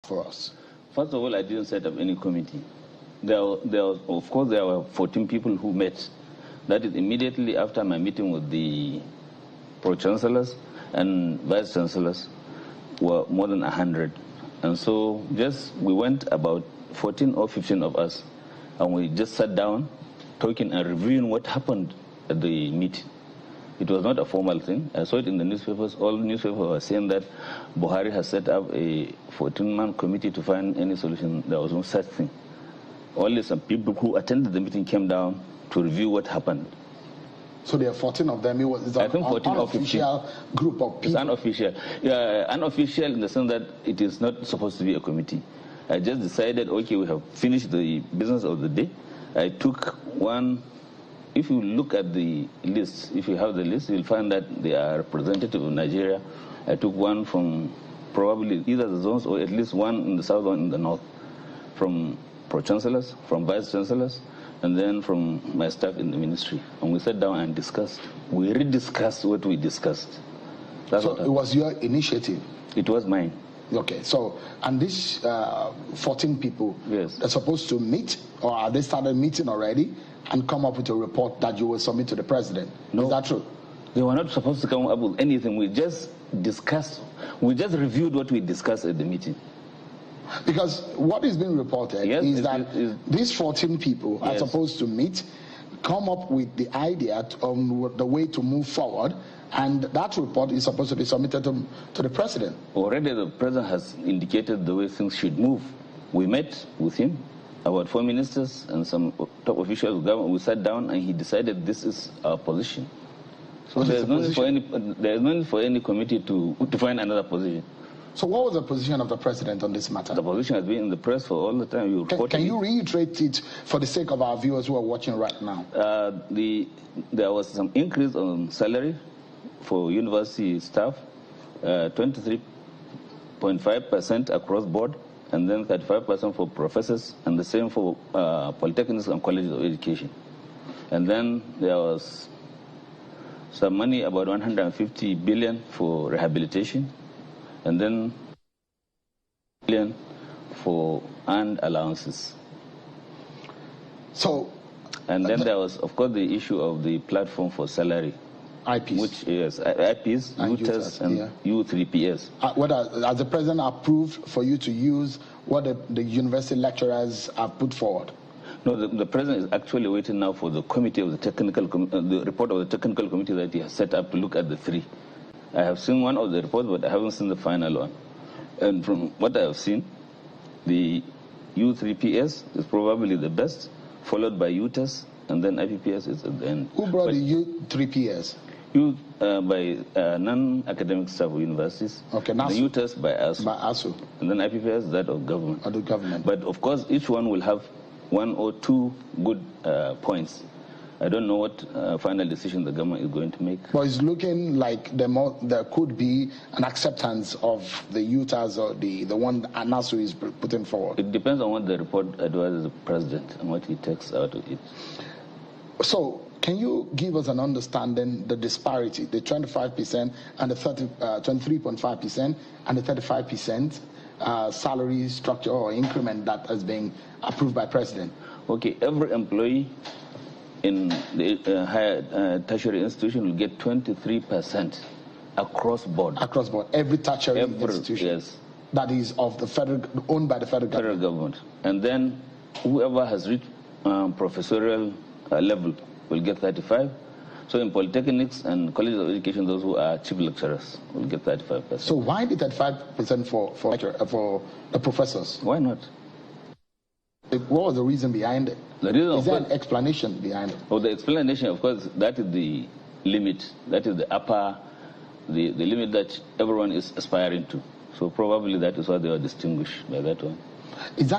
for us? First of all, I didn't set up any committee. Of course, there were 14 people who met. That is immediately after my meeting with the pro-chancellors and vice-chancellors were more than 100. And so we went about 14 or 15 of us, and we just sat down talking and reviewing what happened at the meeting. It was not a formal thing. I saw it in the newspapers. All newspapers were saying that Buhari has set up a 14-man committee to find any solution. There was no such thing. Only some people who attended the meeting came down to review what happened. So there are 14 of them. It's an unofficial group of people. It's unofficial. Unofficial in the sense that it is not supposed to be a committee. I just decided, okay, we have finished the business of the day. I took one. If you look at the list, if you have the list, you'll find that they are representative of Nigeria. I took one from probably either the zones or at least one in the south, one in the north, from pro-chancellors, from vice-chancellors, and then from my staff in the ministry. And we sat down and discussed. We rediscussed what we discussed. So it was your initiative? It was mine. Okay, so, and these 14 people, yes, are supposed to meet, or are they started meeting already, and come up with a report that you will submit to the president? No. Is that true? They were not supposed to come up with anything. We just discussed, we just reviewed what we discussed at the meeting. Because what is being reported is that these 14 people are supposed to meet, come up with the idea on the way to move forward, and that report is supposed to be submitted to the president. Already the president has indicated the way things should move. We met with him, about 4 ministers and some top officials of government. We sat down and he decided this is our position. So there is no need for any committee to find another position. So what was the position of the president on this matter? The position has been in the press for all the time. Can you reiterate it for the sake of our viewers who are watching right now? There was some increase on salary for university staff, 23.5% across board, and then 35% for professors, and the same for polytechnics and colleges of education. And then there was some money, about 150 billion for rehabilitation, and then billion for earned allowances. So, and then there was, of course, the issue of the platform for salary. IPs. Which is IPs, UTAS, and U3PS. Has the president approved for you to use what the university lecturers have put forward? No, the president is actually waiting now for the committee of the technical, the report of the technical committee that he has set up to look at the three. I have seen one of the reports, but I haven't seen the final one. And from what I have seen, the U3PS is probably the best, followed by UTAS, and then IPPS is at the end. Who brought the U3PS? By non-academic staff of universities. Okay, the UTAS by ASU. By ASU. And then IPPS, that of government. Of the government. But of course, each one will have 1 or 2 good points. I don't know what final decision the government is going to make. But it's looking like there could be an acceptance of the UTAS or the one ASU is putting forward. It depends on what the report advises the president and what he takes out of it. So, can you give us an understanding the disparity, the 25% and the 23.5% and the 35% salary structure or increment that has been approved by president? Okay, every employee in the higher tertiary institution will get 23% across board. Across board, every tertiary institution. Yes. That is of the owned by the federal government. Federal government. And then whoever has reached professorial level will get 35. So in polytechnics and colleges of education, those who are chief lecturers will get 35%. So why the 35% for the professors? Why not? What was the reason behind it? Is there an explanation behind it? Oh, the explanation, of course, that is the limit. That is the upper, the limit that everyone is aspiring to. So probably that is why they are distinguished by that one. Is that